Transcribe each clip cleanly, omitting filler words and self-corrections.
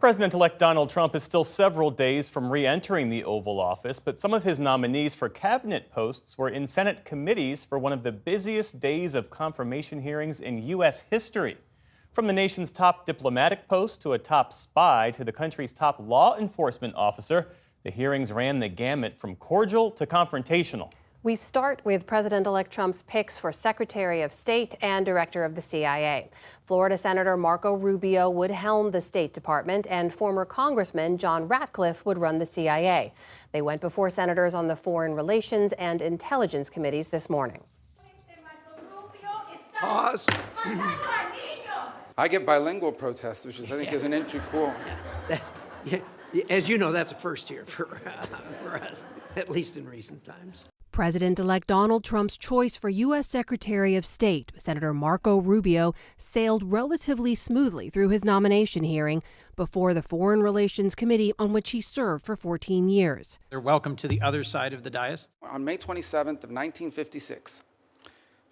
President-elect Donald Trump is still several days from re-entering the Oval Office, but some of his nominees for cabinet posts were in Senate committees for one of the busiest days of confirmation hearings in U.S. history. From the nation's top diplomatic post to a top spy to the country's top law enforcement officer, the hearings ran the gamut from cordial to confrontational. We start with President-elect Trump's picks for Secretary of State and Director of the CIA. Florida Senator Marco Rubio would helm the State Department, and former Congressman John Ratcliffe would run the CIA. They went before senators on the Foreign Relations and Intelligence Committees this morning. Pause. I get bilingual protests, which is, I think, is an entry cool. As you know, that's a first here for us, at least in recent times. President-elect Donald Trump's choice for U.S. Secretary of State, Senator Marco Rubio, sailed relatively smoothly through his nomination hearing before the Foreign Relations Committee, on which he served for 14 years. They're welcome to the other side of the dais. On May 27th of 1956,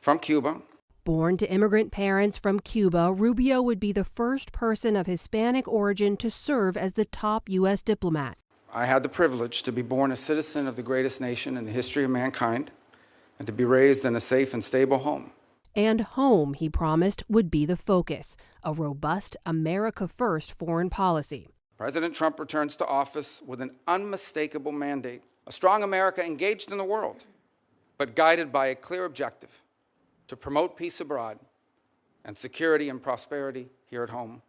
from Cuba. Born to immigrant parents from Cuba, Rubio would be the first person of Hispanic origin to serve as the top U.S. diplomat. I had the privilege to be born a citizen of the greatest nation in the history of mankind and to be raised in a safe and stable home. And home, he promised, would be the focus, a robust America-first foreign policy. President Trump returns to office with an unmistakable mandate, a strong America engaged in the world, but guided by a clear objective to promote peace abroad and security and prosperity here at home.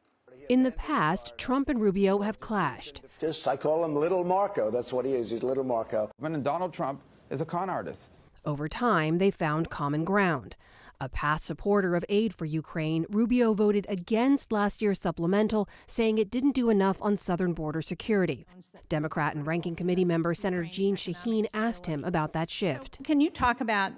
In the past, Trump and Rubio have clashed. I call him Little Marco. That's what he is. He's Little Marco. And Donald Trump is a con artist. Over time, they found common ground. A past supporter of aid for Ukraine, Rubio voted against last year's supplemental, saying it didn't do enough on southern border security. Democrat and Ranking Committee member Senator Jeanne Shaheen asked him about that shift. Can you talk about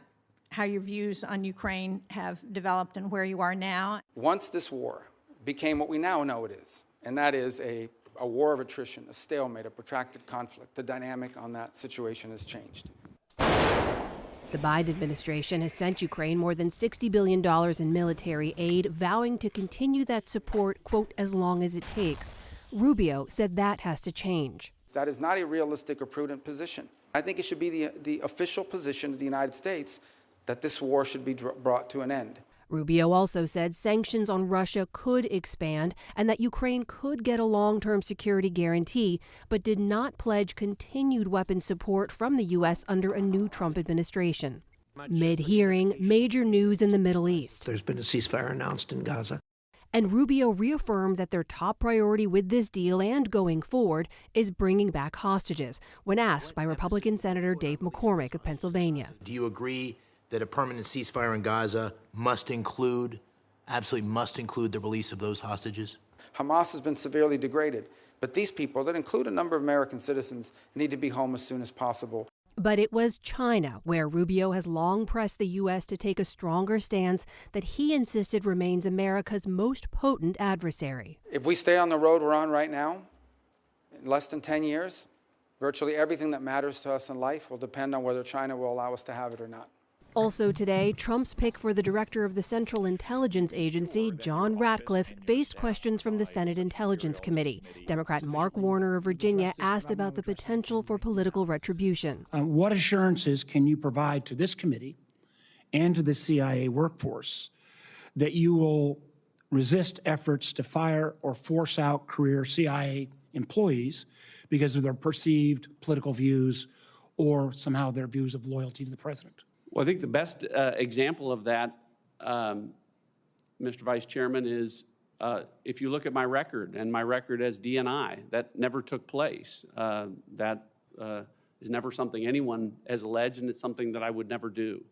how your views on Ukraine have developed and where you are now? Once this war became what we now know it is, and that is a war of attrition, a stalemate, a protracted conflict, the dynamic on that situation has changed. The Biden administration has sent Ukraine more than $60 billion in military aid, vowing to continue that support, quote, as long as it takes. Rubio said that has to change. That is not a realistic or prudent position. I think it should be the official position of the United States that this war should be brought to an end. Rubio also said sanctions on Russia could expand and that Ukraine could get a long-term security guarantee, but did not pledge continued weapons support from the U.S. under a new Trump administration. Mid-hearing, major news in the Middle East. There's been a ceasefire announced in Gaza. And Rubio reaffirmed that their top priority with this deal and going forward is bringing back hostages, when asked by Republican Senator Dave McCormick of Pennsylvania. Do you agree that a permanent ceasefire in Gaza absolutely must include the release of those hostages? Hamas has been severely degraded, but these people, that include a number of American citizens, need to be home as soon as possible. But it was China, where Rubio has long pressed the U.S. to take a stronger stance that he insisted remains America's most potent adversary. If we stay on the road we're on right now, in less than 10 years, virtually everything that matters to us in life will depend on whether China will allow us to have it or not. Also today, Trump's pick for the director of the Central Intelligence Agency, John Ratcliffe, faced questions from the Senate Intelligence Committee. Democrat Mark Warner of Virginia asked about the potential for political retribution. What assurances can you provide to this committee and to the CIA workforce that you will resist efforts to fire or force out career CIA employees because of their perceived political views or somehow their views of loyalty to the president? Well, I think the best example of that, Mr. Vice Chairman, is if you look at my record and my record as DNI, that never took place. That is never something anyone has alleged, and it's something that I would never do.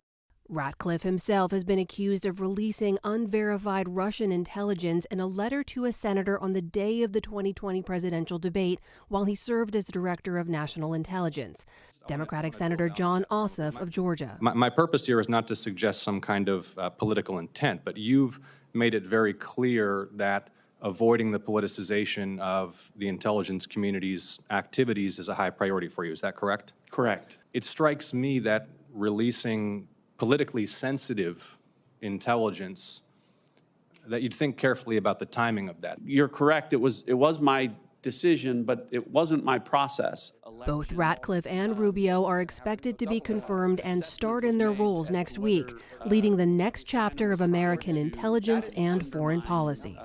Ratcliffe himself has been accused of releasing unverified Russian intelligence in a letter to a senator on the day of the 2020 presidential debate while he served as director of national intelligence. Democratic Senator Jon Ossoff of Georgia. My purpose here is not to suggest some kind of political intent, but you've made it very clear that avoiding the politicization of the intelligence community's activities is a high priority for you. Is that correct? Correct. It strikes me that releasing politically sensitive intelligence, that you'd think carefully about the timing of that. You're correct. It was my decision, but it wasn't my process. Both Ratcliffe and Rubio are expected to be confirmed and start in their roles next week, leading the next chapter of American intelligence and foreign policy.